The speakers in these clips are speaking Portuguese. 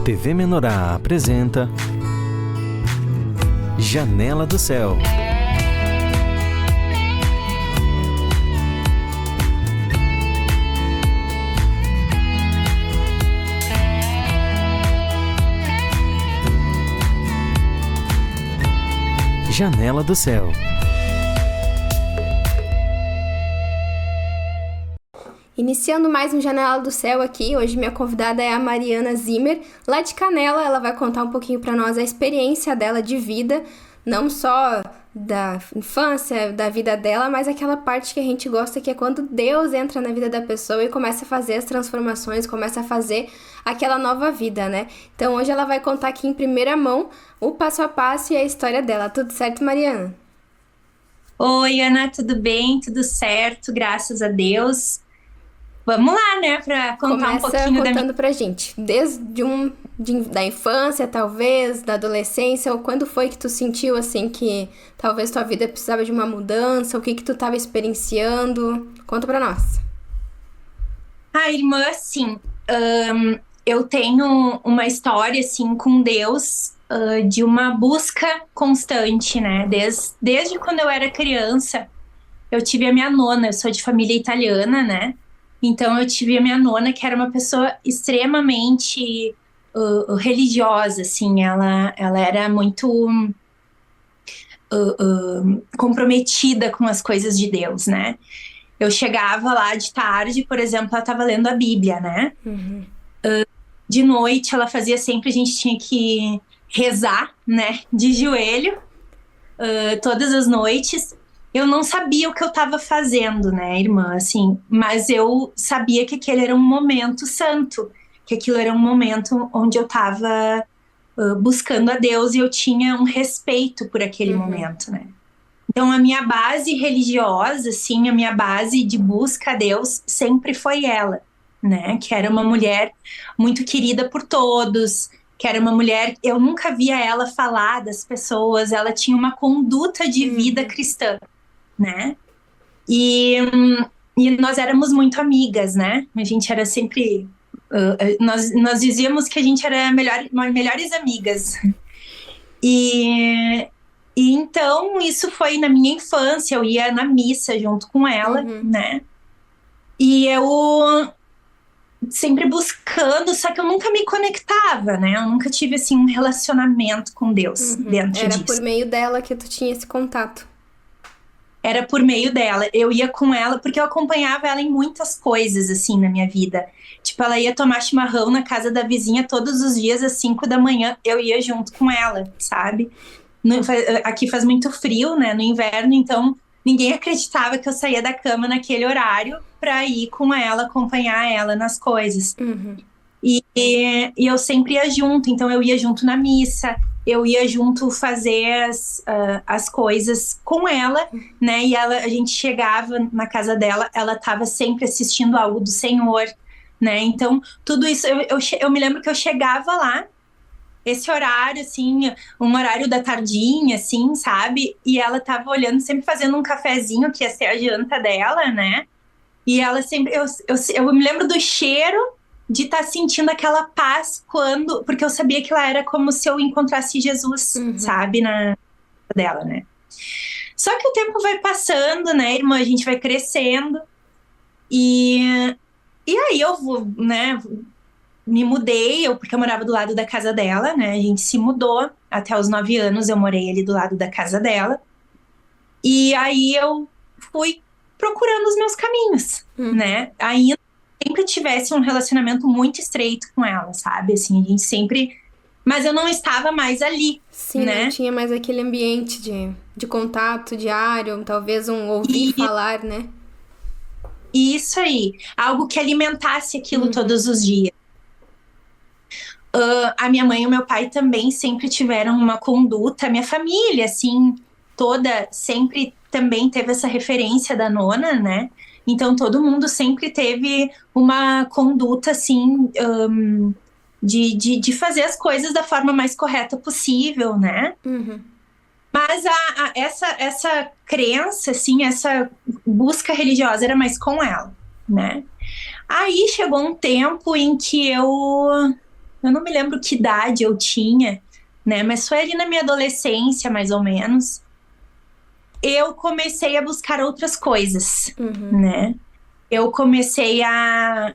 TV Menorá apresenta Janela do Céu. Janela do Céu. Iniciando mais um Janela do Céu aqui, hoje minha convidada é a Mariana Zimmer, lá de Canela. Ela vai contar um pouquinho para nós a experiência dela de vida, não só da infância, da vida dela, mas aquela parte que a gente gosta, que é quando Deus entra na vida da pessoa e começa a fazer as transformações, começa a fazer aquela nova vida, né? Então hoje ela vai contar aqui em primeira mão o passo a passo e a história dela. Tudo certo, Mariana? Oi, Ana, tudo bem? Tudo certo, graças a Deus. Vamos lá, né, pra contar um pouquinho contando pra gente, desde da infância, talvez, da adolescência, ou quando foi que tu sentiu, assim, que talvez tua vida precisava de uma mudança, o que tu tava experienciando? Conta pra nós. Irmã, assim, eu tenho uma história, assim, com Deus, de uma busca constante, né, desde quando eu era criança. Eu tive a minha nona, eu sou de família italiana, né. Então, eu tive a minha nona, que era uma pessoa extremamente religiosa, assim. Ela era muito comprometida com as coisas de Deus, né? Eu chegava lá de tarde, por exemplo, ela estava lendo a Bíblia, né? Uhum. De noite, ela fazia sempre, a gente tinha que rezar, né? De joelho, todas as noites. Eu não sabia o que eu estava fazendo, né, irmã, assim, mas eu sabia que aquele era um momento santo, que aquilo era um momento onde eu estava buscando a Deus e eu tinha um respeito por aquele momento, né. Então, a minha base religiosa, assim, a minha base de busca a Deus sempre foi ela, né, que era uma mulher muito querida por todos, que era uma mulher, eu nunca via ela falar das pessoas, ela tinha uma conduta de vida cristã, né? E nós éramos muito amigas, né? A gente era sempre... nós dizíamos que a gente era melhores amigas. E então, isso foi na minha infância. Eu ia na missa junto com ela, né? E eu sempre buscando, só que eu nunca me conectava, né? Eu nunca tive, assim, um relacionamento com Deus dentro disso. Era por meio dela que tu tinha esse contato. Era por meio dela. Eu ia com ela, porque eu acompanhava ela em muitas coisas, assim, na minha vida. Tipo, ela ia tomar chimarrão na casa da vizinha todos os dias, às 5 da manhã. Eu ia junto com ela, sabe? Aqui faz muito frio, né? No inverno, então ninguém acreditava que eu saía da cama naquele horário pra ir com ela, acompanhar ela nas coisas. E eu sempre ia junto, então eu ia junto na missa, eu ia junto fazer as coisas com ela, né? E a gente chegava na casa dela, ela estava sempre assistindo algo do Senhor, né? Então, tudo isso, eu me lembro que eu chegava lá, esse horário, assim, um horário da tardinha, assim, sabe? E ela estava olhando, sempre fazendo um cafezinho, que ia ser a janta dela, né? E ela sempre... Eu me lembro do cheiro de estar sentindo aquela paz porque eu sabia que ela era como se eu encontrasse Jesus, sabe, na dela, né? Só que o tempo vai passando, né, irmã? A gente vai crescendo. E aí eu vou, né, me mudei, porque eu morava do lado da casa dela, né? A gente se mudou. Até os 9 anos eu morei ali do lado da casa dela. E aí eu fui procurando os meus caminhos, né? Ainda sempre tivesse um relacionamento muito estreito com ela, sabe? Assim, a gente sempre... Mas eu não estava mais ali, sim, né? Não tinha mais aquele ambiente de contato diário, talvez um ouvir falar, né? Isso aí. Algo que alimentasse aquilo todos os dias. A minha mãe e o meu pai também sempre tiveram uma conduta. A minha família, assim, toda sempre também teve essa referência da nona, né? Então, todo mundo sempre teve uma conduta, assim, de fazer as coisas da forma mais correta possível, né? Mas essa crença, assim, essa busca religiosa era mais com ela, né? Aí chegou um tempo em que eu eu não me lembro que idade eu tinha, né? Mas foi ali na minha adolescência, mais ou menos, eu comecei a buscar outras coisas, né? Eu comecei a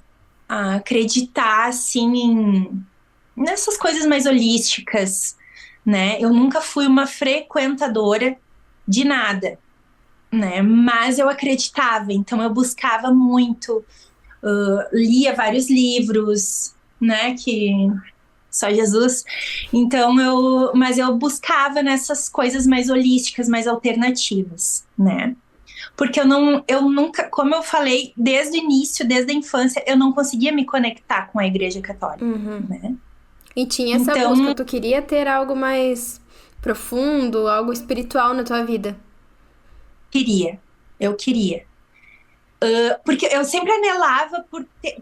acreditar, assim, nessas coisas mais holísticas, né? Eu nunca fui uma frequentadora de nada, né? Mas eu acreditava, então eu buscava muito, lia vários livros, né? Que só Jesus. Então mas eu buscava nessas coisas mais holísticas, mais alternativas, né? Porque eu nunca, como eu falei, desde o início, desde a infância, eu não conseguia me conectar com a Igreja Católica, né? E tinha essa Então, busca, tu queria ter algo mais profundo, algo espiritual na tua vida? eu queria. Porque eu sempre anelava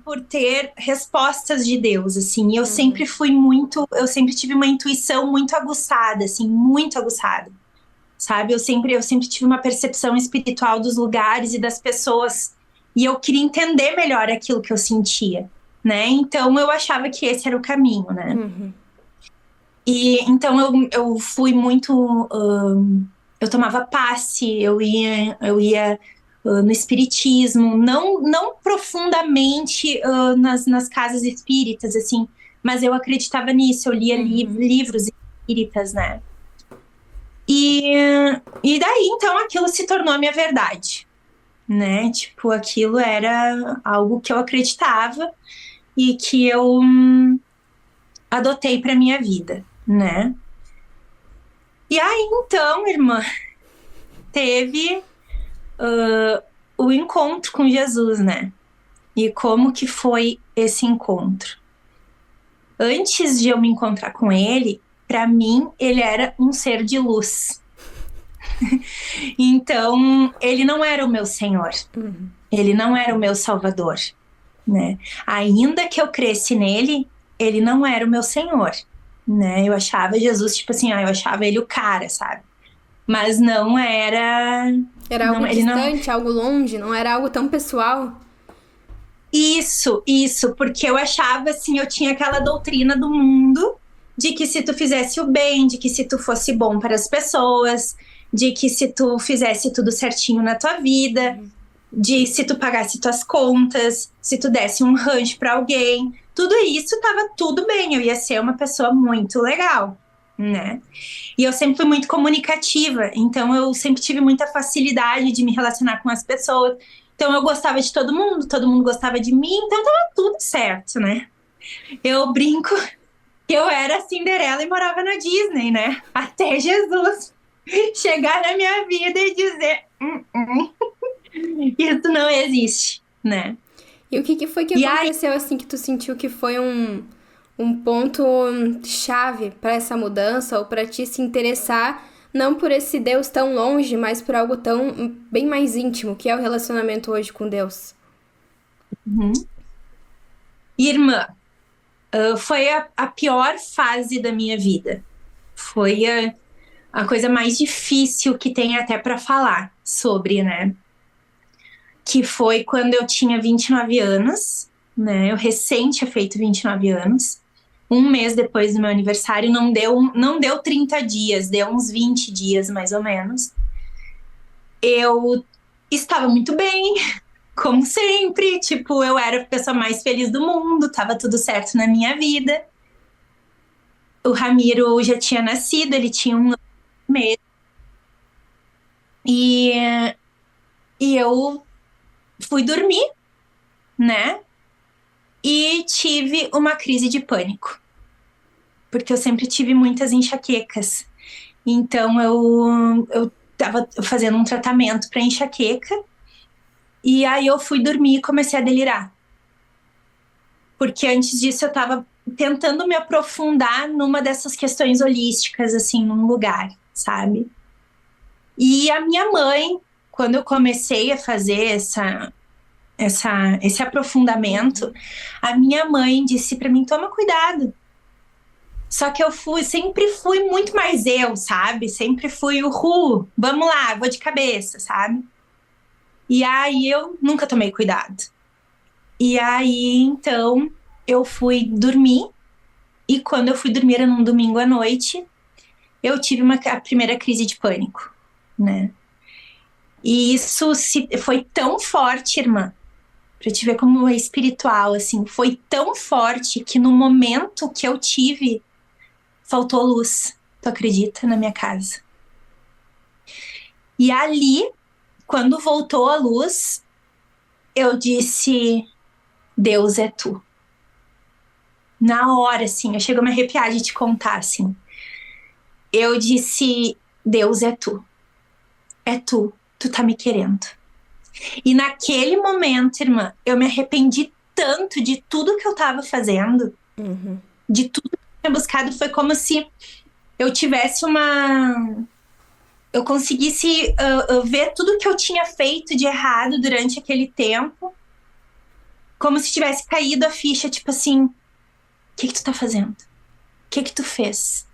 por ter respostas de Deus, assim. E eu sempre eu sempre tive uma intuição muito aguçada, assim, muito aguçada. Sabe? Eu sempre tive uma percepção espiritual dos lugares e das pessoas. E eu queria entender melhor aquilo que eu sentia, né? Então eu achava que esse era o caminho, né? E então eu fui muito. Eu tomava passe, eu ia no espiritismo, não profundamente nas casas espíritas, assim, mas eu acreditava nisso, eu lia livros espíritas, né? E daí, então, aquilo se tornou a minha verdade, né? Tipo, aquilo era algo que eu acreditava e que eu adotei para minha vida, né? E aí, então, irmã, teve o encontro com Jesus, né? E como que foi esse encontro? Antes de eu me encontrar com ele, para mim, ele era um ser de luz. Então, ele não era o meu Senhor. Ele não era o meu Salvador, né? Ainda que eu cresci nele, ele não era o meu Senhor, né? Eu achava Jesus, tipo assim, eu achava ele o cara, sabe? Mas não era... Era algo distante, algo longe, não era algo tão pessoal? Isso, porque eu achava assim, eu tinha aquela doutrina do mundo de que se tu fizesse o bem, de que se tu fosse bom para as pessoas, de que se tu fizesse tudo certinho na tua vida, de se tu pagasse tuas contas, se tu desse um rancho para alguém, tudo isso tava tudo bem, eu ia ser uma pessoa muito legal, né? E eu sempre fui muito comunicativa, então eu sempre tive muita facilidade de me relacionar com as pessoas. Então eu gostava de todo mundo gostava de mim, então tava tudo certo, né? Eu brinco que eu era Cinderela e morava na Disney, né? Até Jesus chegar na minha vida e dizer: isso não existe, né? E o que foi que aconteceu assim que tu sentiu que foi um ponto chave para essa mudança ou para ti se interessar não por esse Deus tão longe, mas por algo tão bem mais íntimo, que é o relacionamento hoje com Deus? Irmã, foi a pior fase da minha vida. Foi a coisa mais difícil que tem até para falar sobre, né? Que foi quando eu tinha 29 anos, né? Eu recém tinha feito 29 anos. Um mês depois do meu aniversário, não deu 30 dias, deu uns 20 dias mais ou menos. Eu estava muito bem, como sempre, tipo, eu era a pessoa mais feliz do mundo, tava tudo certo na minha vida. O Ramiro já tinha nascido, ele tinha um mês. E eu fui dormir, né? E tive uma crise de pânico. Porque eu sempre tive muitas enxaquecas. Então eu tava fazendo um tratamento para enxaqueca. E aí eu fui dormir e comecei a delirar. Porque antes disso eu tava tentando me aprofundar numa dessas questões holísticas, assim, num lugar, sabe? E a minha mãe, quando eu comecei a fazer esse aprofundamento, a minha mãe disse pra mim: toma cuidado. Só que sempre fui muito mais eu, sabe? Sempre fui vamos lá, vou de cabeça, sabe? E aí eu nunca tomei cuidado. E aí, então, eu fui dormir E quando eu fui dormir, era num domingo à noite, eu tive a primeira crise de pânico, né? E isso foi tão forte, irmã, pra te ver como é espiritual, assim, foi tão forte que no momento que eu tive, faltou luz, tu acredita, na minha casa. E ali, quando voltou a luz, eu disse, Deus é tu. Na hora, assim, eu chego a me arrepiar de te contar, assim. Eu disse, Deus é tu. É tu. Tu tá me querendo. E naquele momento, irmã, eu me arrependi tanto de tudo que eu tava fazendo, de tudo que eu tinha buscado. Foi como se eu tivesse eu conseguisse ver tudo que eu tinha feito de errado durante aquele tempo, como se tivesse caído a ficha, tipo assim, o que tu tá fazendo? O que tu fez?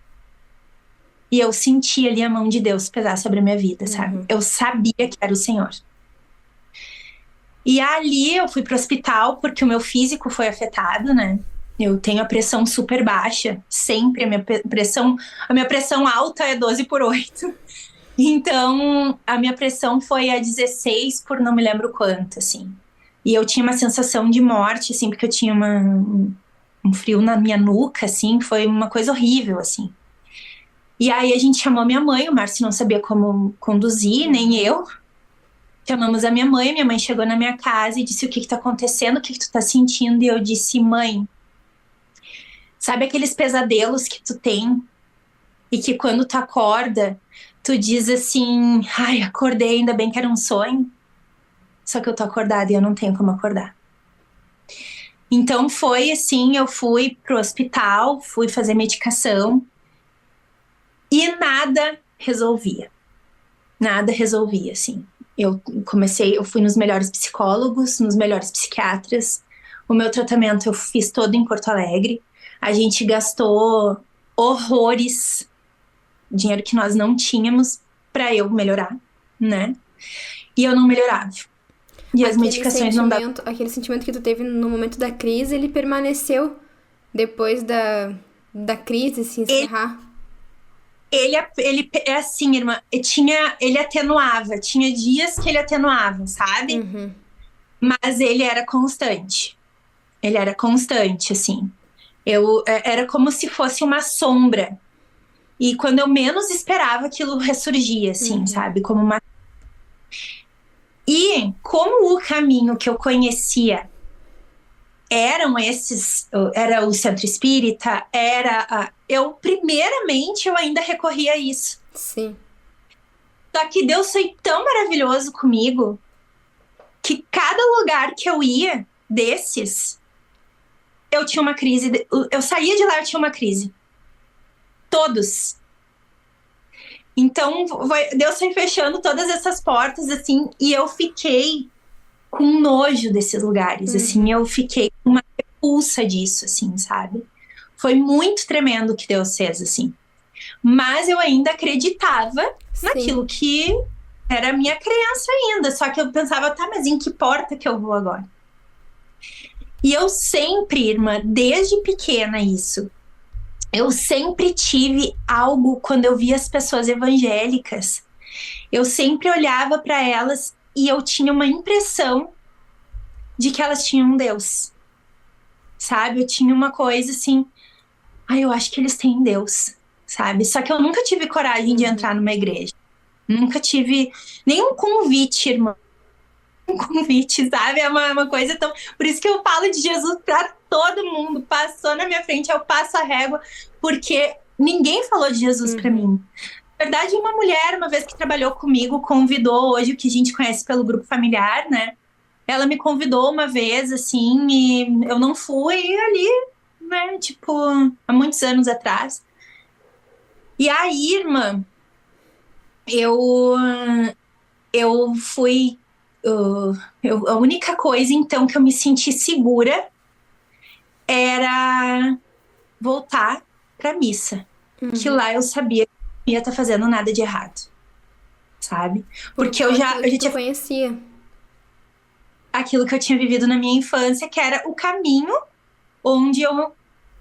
E eu senti ali a mão de Deus pesar sobre a minha vida, sabe? Eu sabia que era o Senhor. E ali eu fui pro hospital porque o meu físico foi afetado, né? Eu tenho a pressão super baixa, sempre a minha pressão alta é 12/8. Então, a minha pressão foi a 16 por não me lembro quanto, assim. E eu tinha uma sensação de morte, assim, porque eu tinha um frio na minha nuca, assim, foi uma coisa horrível, assim. E aí a gente chamou minha mãe, o Márcio não sabia como conduzir, nem eu. Chamamos a minha mãe chegou na minha casa e disse, o que tá acontecendo, o que tu tá sentindo? E eu disse, mãe, sabe aqueles pesadelos que tu tem? E que quando tu acorda, tu diz assim, ai, acordei, ainda bem que era um sonho. Só que eu tô acordada e eu não tenho como acordar. Então foi assim, eu fui pro hospital, fui fazer medicação e nada resolvia. Nada resolvia, assim. Eu fui nos melhores psicólogos, nos melhores psiquiatras. O meu tratamento eu fiz todo em Porto Alegre. A gente gastou horrores, dinheiro que nós não tínhamos para eu melhorar, né? E eu não melhorava. E as medicações não davam. Aquele sentimento que tu teve no momento da crise, ele permaneceu depois da crise se encerrar? Ele é assim, irmã, ele atenuava. Tinha dias que ele atenuava, sabe? Mas ele era constante. Ele era constante, assim. Era como se fosse uma sombra. E quando eu menos esperava, aquilo ressurgia, assim, sabe? Como uma... E como o caminho que eu conhecia era o centro espírita, primeiramente, eu ainda recorria a isso. Sim. Só que Deus foi tão maravilhoso comigo que cada lugar que eu ia desses, eu tinha uma crise. Eu saía de lá, eu tinha uma crise. Todos. Então, Deus foi fechando todas essas portas, assim, e eu fiquei com nojo desses lugares, assim, eu fiquei com uma repulsa disso, assim, sabe? Foi muito tremendo o que Deus fez, assim. Mas eu ainda acreditava naquilo que era a minha crença ainda, só que eu pensava, tá, mas em que porta que eu vou agora? E eu sempre, irmã, desde pequena isso, eu sempre tive algo quando eu via as pessoas evangélicas. Eu sempre olhava para elas e eu tinha uma impressão de que elas tinham um Deus. Sabe? Eu tinha uma coisa assim, eu acho que eles têm Deus, sabe? Só que eu nunca tive coragem de entrar numa igreja. Nunca tive nenhum convite, irmã. Um convite, sabe? É uma coisa tão... Por isso que eu falo de Jesus pra todo mundo. Passou na minha frente, eu passo a régua, porque ninguém falou de Jesus pra mim. Na verdade, uma mulher, uma vez que trabalhou comigo, convidou hoje o que a gente conhece pelo grupo familiar, né? Ela me convidou uma vez, assim, e eu não fui ali, né? Tipo, há muitos anos atrás. E aí, irmã, eu fui... a única coisa, então, que eu me senti segura era voltar pra missa. Que lá eu sabia que não ia estar fazendo nada de errado. Sabe? Porque eu já tinha... conhecia aquilo que eu tinha vivido na minha infância, que era o caminho onde eu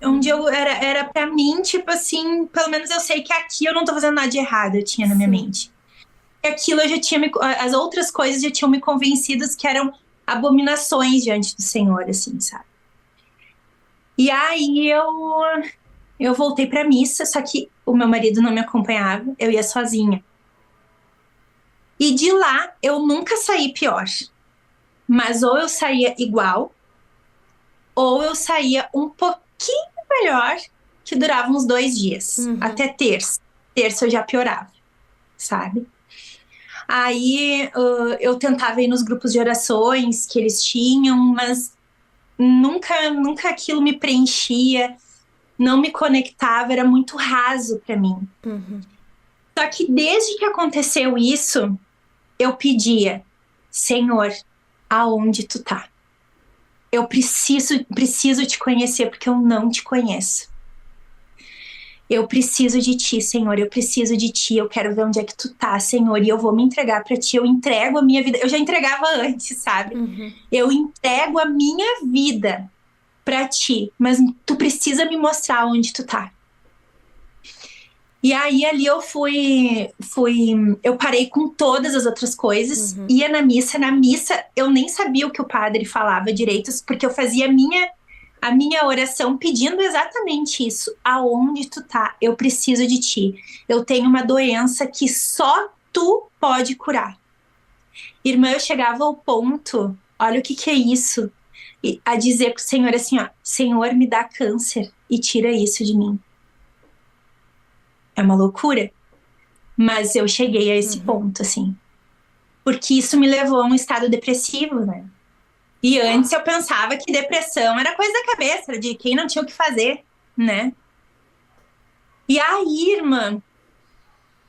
onde eu era pra mim, tipo assim, pelo menos eu sei que aqui eu não tô fazendo nada de errado, eu tinha na minha mente. E aquilo eu já tinha as outras coisas já tinham me convencido que eram abominações diante do Senhor, assim, sabe? E aí eu voltei pra missa, só que o meu marido não me acompanhava, eu ia sozinha. E de lá eu nunca saí pior. Mas ou eu saía igual, ou eu saía um pouquinho melhor, que durava uns 2 dias, até terça. Terça eu já piorava, sabe? Aí eu tentava ir nos grupos de orações que eles tinham, mas nunca aquilo me preenchia, não me conectava, era muito raso para mim. Só que desde que aconteceu isso, eu pedia, Senhor, aonde tu tá? Eu preciso te conhecer porque eu não te conheço. Eu preciso de ti, Senhor, eu preciso de ti, eu quero ver onde é que tu tá, Senhor, e eu vou me entregar pra ti, eu entrego a minha vida. Eu já entregava antes, sabe? Eu entrego a minha vida pra ti, mas tu precisa me mostrar onde tu tá. E aí ali eu eu parei com todas as outras coisas, ia na missa eu nem sabia o que o padre falava direito, porque eu fazia a minha oração pedindo exatamente isso. Aonde tu tá? Eu preciso de ti. Eu tenho uma doença que só tu pode curar. Irmã, eu chegava ao ponto, olha o que é isso, a dizer pro Senhor assim, ó, Senhor, me dá câncer e tira isso de mim. É uma loucura, mas eu cheguei a esse ponto, assim. Porque isso me levou a um estado depressivo, né? E antes eu pensava que depressão era coisa da cabeça, de quem não tinha o que fazer, né? E aí, irmã,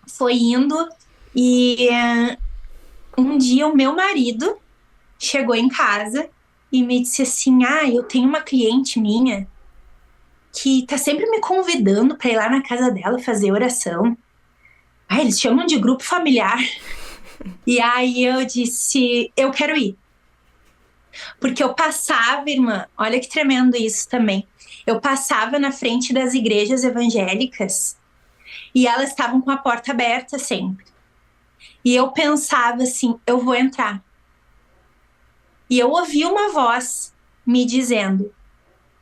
foi indo e um dia o meu marido chegou em casa e me disse assim, eu tenho uma cliente minha que tá sempre me convidando pra ir lá na casa dela fazer oração. Eles chamam de grupo familiar. E aí eu disse, eu quero ir. Porque eu passava, irmã, olha que tremendo isso também. Eu passava na frente das igrejas evangélicas e elas estavam com a porta aberta sempre. E eu pensava assim, eu vou entrar. E eu ouvi uma voz me dizendo,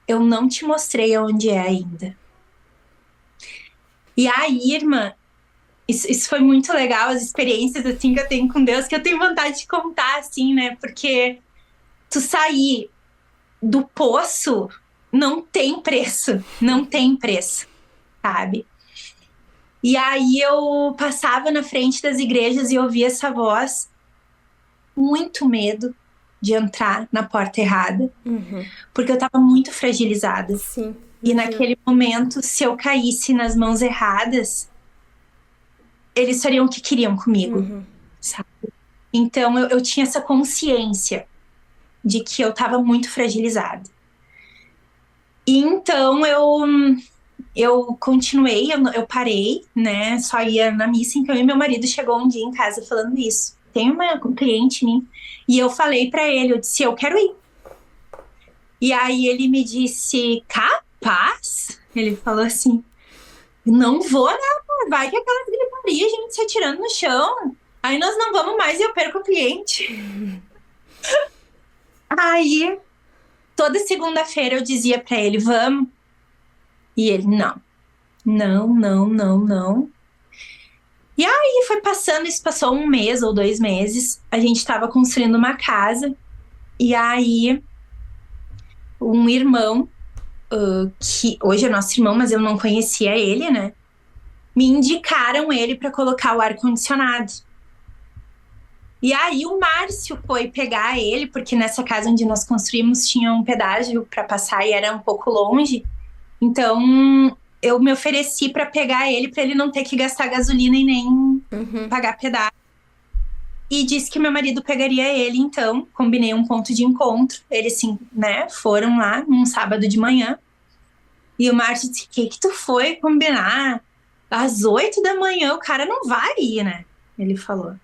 eu não te mostrei onde é ainda. E aí, irmã, isso foi muito legal, as experiências assim que eu tenho com Deus, que eu tenho vontade de contar, assim, né? Porque tu sair do poço não tem preço, sabe? E aí eu passava na frente das igrejas e ouvia essa voz, muito medo de entrar na porta errada, porque eu tava muito fragilizada. Sim. E naquele momento, se eu caísse nas mãos erradas, eles fariam o que queriam comigo, sabe? Então eu tinha essa consciência de que eu tava muito fragilizada. E então eu continuei, eu parei, né? Só ia na missa. Então, e meu marido chegou um dia em casa falando isso. Tem uma cliente minha. E eu falei pra ele, eu disse, eu quero ir. E aí ele me disse, capaz? Ele falou assim, não vou não, vai que aquela gritaria, a gente se atirando no chão. Aí nós não vamos mais e eu perco o cliente. Aí, toda segunda-feira eu dizia pra ele, vamos. E ele, não. E aí foi passando, isso passou 1 mês ou 2 meses. A gente tava construindo uma casa. E aí, um irmão, que hoje é nosso irmão, mas eu não conhecia ele, né? Me indicaram ele pra colocar o ar-condicionado. E aí o Márcio foi pegar ele, porque nessa casa onde nós construímos tinha um pedágio pra passar e era um pouco longe. Então, eu me ofereci pra pegar ele, pra ele não ter que gastar gasolina e nem pagar pedágio. E disse que meu marido pegaria ele, então, combinei um ponto de encontro. Eles, sim, né, foram lá num sábado de manhã. E o Márcio disse, o que tu foi combinar? Às 8 da manhã, o cara não vai ir, né? Ele falou.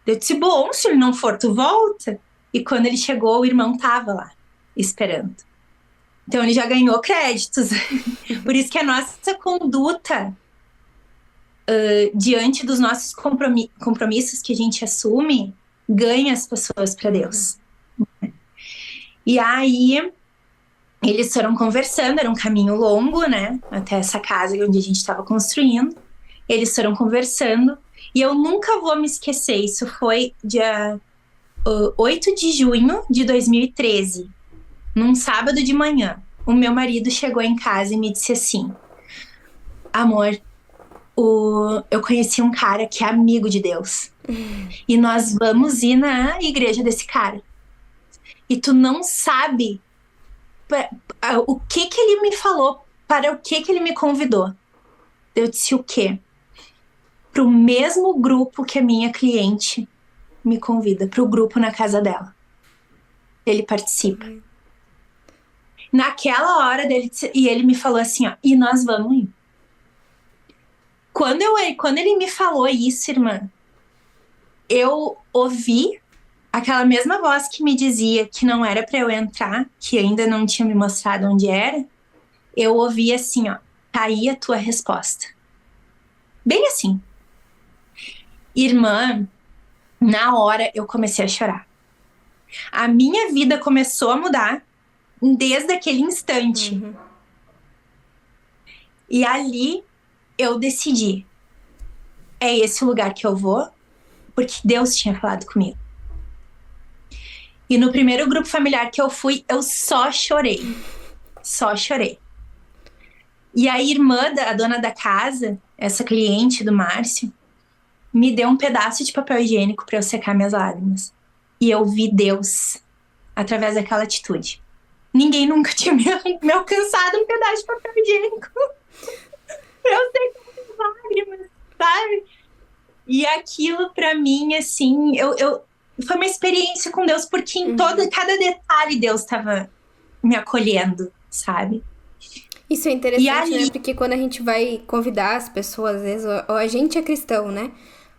Eu disse, bom, se ele não for, tu volta. E quando ele chegou, o irmão tava lá, esperando. Então ele já ganhou créditos. Por isso que a nossa conduta diante dos nossos compromissos que a gente assume ganha as pessoas para Deus. E aí eles foram conversando, era um caminho longo, né? Até essa casa onde a gente estava construindo. Eles foram conversando e eu nunca vou me esquecer. Isso foi dia 8 de junho de 2013, num sábado de manhã. O meu marido chegou em casa e me disse assim: amor, eu conheci um cara que é amigo de Deus. E nós vamos ir na igreja desse cara. E tu não sabe o que ele me falou, para o que ele me convidou. Eu disse o quê? Para o mesmo grupo que a minha cliente me convida, para o grupo na casa dela. Ele participa. Naquela hora dele, e ele me falou assim, ó, e nós vamos ir. Quando ele me falou isso, irmã, eu ouvi aquela mesma voz que me dizia que não era para eu entrar, que ainda não tinha me mostrado onde era. Eu ouvi assim, ó, tá aí a tua resposta. Bem assim. Irmã, na hora eu comecei a chorar. A minha vida começou a mudar desde aquele instante. E ali eu decidi, é esse o lugar que eu vou, porque Deus tinha falado comigo. E no primeiro grupo familiar que eu fui, eu só chorei. Só chorei. E a irmã, a dona da casa, essa cliente do Márcio, me deu um pedaço de papel higiênico para eu secar minhas lágrimas. E eu vi Deus através daquela atitude. Ninguém nunca tinha me alcançado um pedaço de papel higiênico. Eu secar minhas lágrimas, sabe? E aquilo pra mim, assim, foi uma experiência com Deus, porque em cada detalhe Deus estava me acolhendo, sabe? Isso é interessante, né? Porque quando a gente vai convidar as pessoas, às vezes, ou a gente é cristão, né?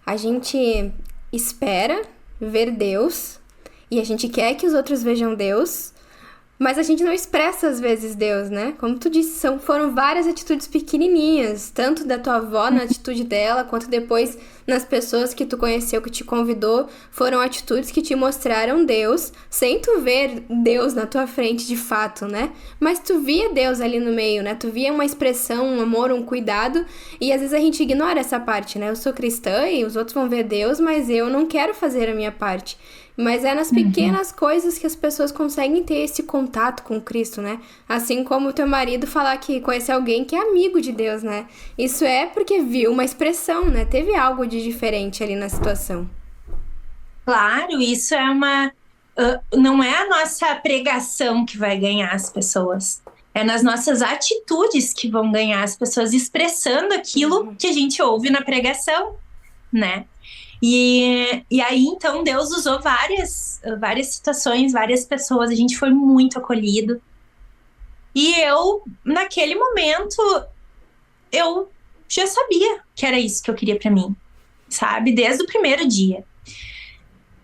A gente espera ver Deus e a gente quer que os outros vejam Deus, mas a gente não expressa às vezes Deus, né? Como tu disse, foram várias atitudes pequenininhas, tanto da tua avó na atitude dela, quanto depois nas pessoas que tu conheceu, que te convidou, foram atitudes que te mostraram Deus, sem tu ver Deus na tua frente de fato, né? Mas tu via Deus ali no meio, né? Tu via uma expressão, um amor, um cuidado, e às vezes a gente ignora essa parte, né? Eu sou cristã e os outros vão ver Deus, mas eu não quero fazer a minha parte. Mas é nas pequenas coisas que as pessoas conseguem ter esse contato com Cristo, né? Assim como o teu marido falar que conhece alguém que é amigo de Deus, né? Isso é porque viu uma expressão, né? Teve algo de diferente ali na situação. Claro, isso é não é a nossa pregação que vai ganhar as pessoas. É nas nossas atitudes que vão ganhar as pessoas, expressando aquilo que a gente ouve na pregação, né? E aí, então, Deus usou várias situações, várias pessoas, a gente foi muito acolhido. E eu, naquele momento, eu já sabia que era isso que eu queria pra mim, sabe? Desde o primeiro dia.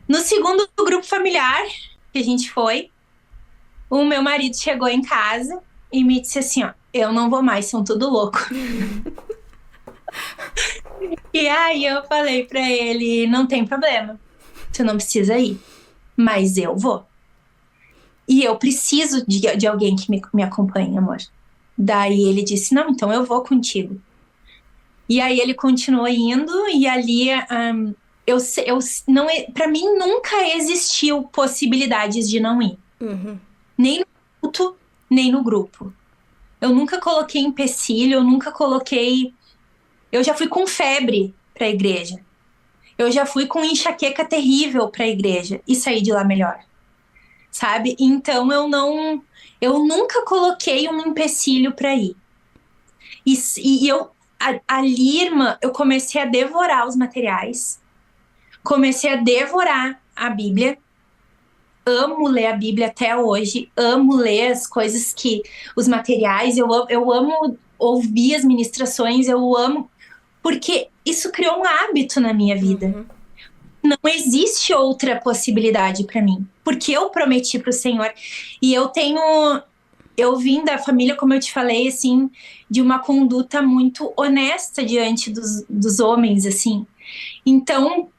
No segundo grupo familiar que a gente foi, o meu marido chegou em casa e me disse assim, ó, eu não vou mais, são tudo louco. E aí eu falei pra ele, não tem problema, você não precisa ir, mas eu vou. E eu preciso de alguém que me acompanhe, amor. Daí ele disse, não, então eu vou contigo. E aí ele continuou indo e ali, pra mim nunca existiu possibilidades de não ir. Nem no culto, nem no grupo. Eu nunca coloquei empecilho, eu nunca coloquei... Eu já fui com febre pra igreja. Eu já fui com enxaqueca terrível pra igreja e saí de lá melhor. Sabe? Então eu nunca coloquei um empecilho pra ir. E eu, ali, irmã, eu comecei a devorar os materiais. Comecei a devorar a Bíblia. Amo ler a Bíblia até hoje. Amo ler as coisas os materiais. Eu amo ouvir as ministrações. Eu amo... Porque isso criou um hábito na minha vida. Não existe outra possibilidade para mim. Porque eu prometi para o Senhor. E eu tenho eu vim da família, como eu te falei, assim, de uma conduta muito honesta diante dos homens, assim. Então,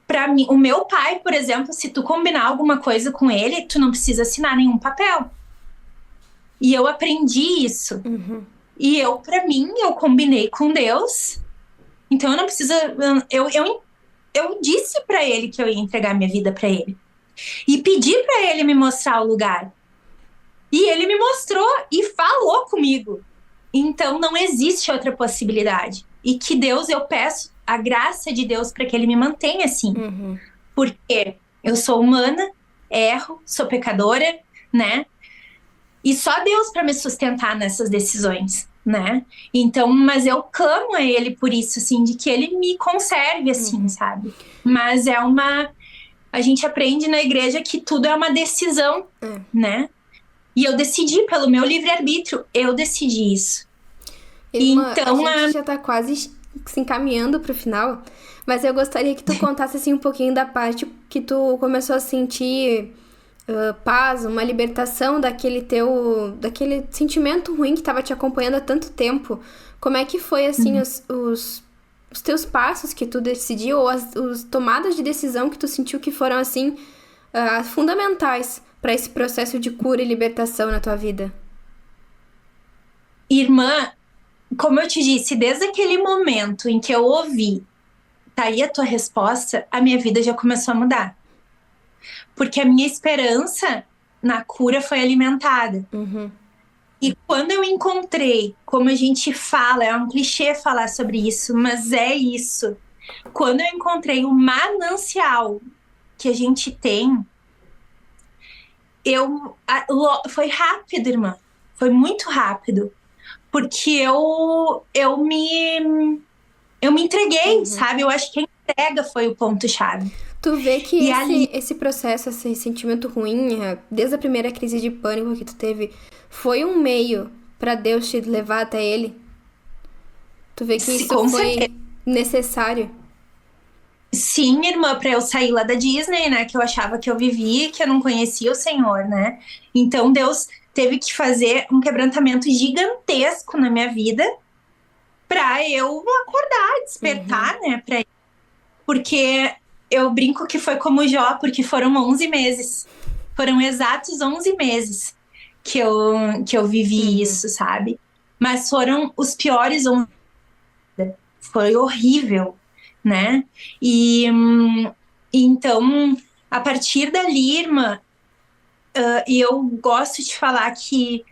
para mim, o meu pai, por exemplo, se tu combinar alguma coisa com ele, tu não precisa assinar nenhum papel. E eu aprendi isso. E eu, para mim, eu combinei com Deus. Então eu não preciso. Eu disse para ele que eu ia entregar minha vida para ele. E pedi para ele me mostrar o lugar. E ele me mostrou e falou comigo. Então não existe outra possibilidade. E que Deus, eu peço a graça de Deus para que ele me mantenha assim. Porque eu sou humana, erro, sou pecadora, né? E só Deus para me sustentar nessas decisões, né? Então, mas eu clamo a ele por isso, assim, de que ele me conserve, assim, sabe? Mas a gente aprende na igreja que tudo é uma decisão, né? E eu decidi pelo meu livre-arbítrio, eu decidi isso. Irmã, Então, a gente já tá quase se encaminhando pro final, mas eu gostaria que tu contasse, assim, um pouquinho da parte que tu começou a sentir paz, uma libertação daquele sentimento ruim que tava te acompanhando há tanto tempo. Como é que foi, assim, os teus passos que tu decidiu, ou as tomadas de decisão que tu sentiu que foram, assim, fundamentais para esse processo de cura e libertação na tua vida? Irmã, como eu te disse, desde aquele momento em que eu ouvi, tá aí a tua resposta, a minha vida já começou a mudar. Porque a minha esperança na cura foi alimentada. E quando eu encontrei, como a gente fala, é um clichê falar sobre isso, mas é isso. Quando eu encontrei o manancial que a gente tem, foi rápido, irmã. Foi muito rápido. Porque eu me entreguei, sabe? Eu acho que a entrega foi o ponto-chave. Tu vê que esse processo, esse sentimento ruim, desde a primeira crise de pânico que tu teve, foi um meio pra Deus te levar até Ele? Tu vê que isso foi necessário? Sim, irmã, pra eu sair lá da Disney, né? Que eu achava que eu vivia, que eu não conhecia o Senhor, né? Então Deus teve que fazer um quebrantamento gigantesco na minha vida pra eu acordar, despertar, né? Porque eu brinco que foi como Jó, porque foram 11 meses. Foram exatos 11 meses que eu vivi isso, sabe? Mas foram os piores 11 meses. Foi horrível, né? E então, a partir dali, irmã, e eu gosto de falar que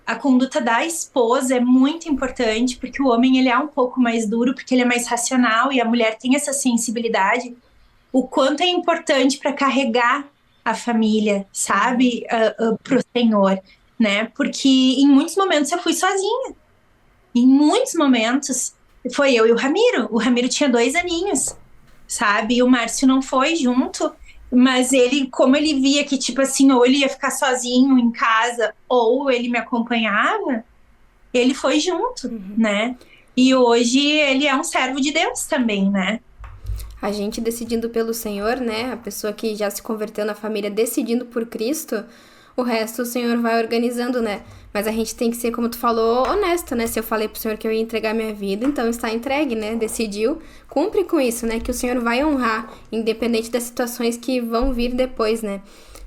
a conduta da esposa é muito importante, porque o homem ele é um pouco mais duro, porque ele é mais racional, e a mulher tem essa sensibilidade. O quanto é importante para carregar a família, sabe, pro Senhor, né? Porque em muitos momentos eu fui sozinha. Em muitos momentos foi eu e o Ramiro. O Ramiro tinha 2 aninhos, sabe? E o Márcio não foi junto, mas ele, como ele via que, tipo assim, ou ele ia ficar sozinho em casa, ou ele me acompanhava, ele foi junto, né? E hoje ele é um servo de Deus também, né? A gente decidindo pelo Senhor, né? A pessoa que já se converteu na família decidindo por Cristo, o resto o Senhor vai organizando, né? Mas a gente tem que ser, como tu falou, honesto, né? Se eu falei pro Senhor que eu ia entregar minha vida, então está entregue, né? Decidiu, cumpre com isso, né? Que o Senhor vai honrar, independente das situações que vão vir depois, né?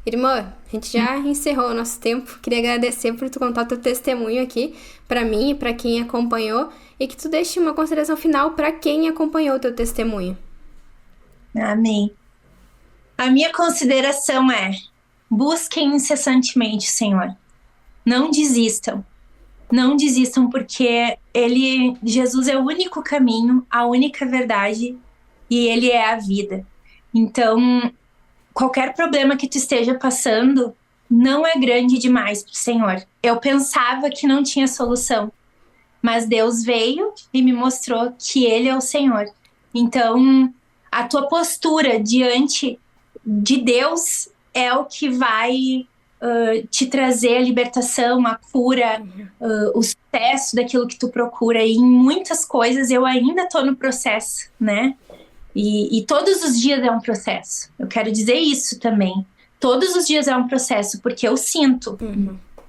Irmã, a gente já encerrou o nosso tempo. Queria agradecer por tu contar o teu testemunho aqui pra mim e pra quem acompanhou, e que tu deixe uma consideração final pra quem acompanhou o teu testemunho. Amém. A minha consideração é: busquem incessantemente o Senhor. Não desistam. Não desistam, porque Jesus é o único caminho, a única verdade, e Ele é a vida. Então, qualquer problema que tu esteja passando não é grande demais pro Senhor. Eu pensava que não tinha solução, mas Deus veio e me mostrou que Ele é o Senhor. Então, a tua postura diante de Deus é o que vai te trazer a libertação, a cura, o sucesso daquilo que tu procura. E em muitas coisas eu ainda tô no processo, né? E todos os dias é um processo. Eu quero dizer isso também. Todos os dias é um processo, porque eu sinto.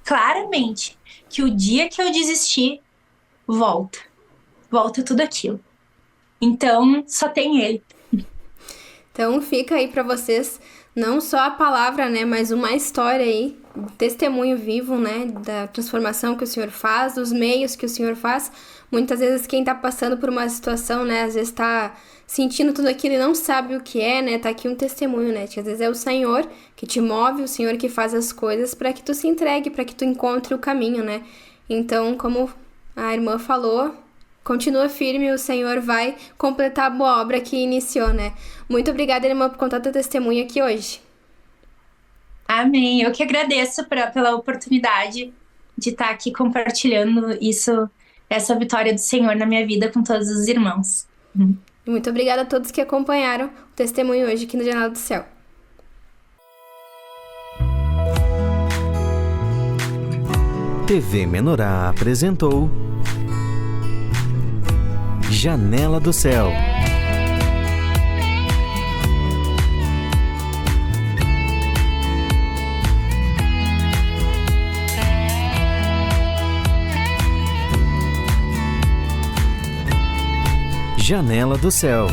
claramente que o dia que eu desistir, volta tudo aquilo. Então, só tem ele. Então fica aí pra vocês não só a palavra, né, mas uma história aí, um testemunho vivo, né, da transformação que o Senhor faz, dos meios que o Senhor faz. Muitas vezes quem tá passando por uma situação, né, às vezes tá sentindo tudo aquilo e não sabe o que é, né, tá aqui um testemunho, né, que às vezes é o Senhor que te move, o Senhor que faz as coisas para que tu se entregue, para que tu encontre o caminho, né. Então, como a irmã falou, continua firme, o Senhor vai completar a boa obra que iniciou, né? Muito obrigada, irmã, por contar teu testemunho aqui hoje. Amém. Eu que agradeço pela oportunidade de estar aqui compartilhando essa vitória do Senhor na minha vida com todos os irmãos. E muito obrigada a todos que acompanharam o testemunho hoje aqui no Janela do Céu. TV Menorá apresentou Janela do Céu. Janela do Céu.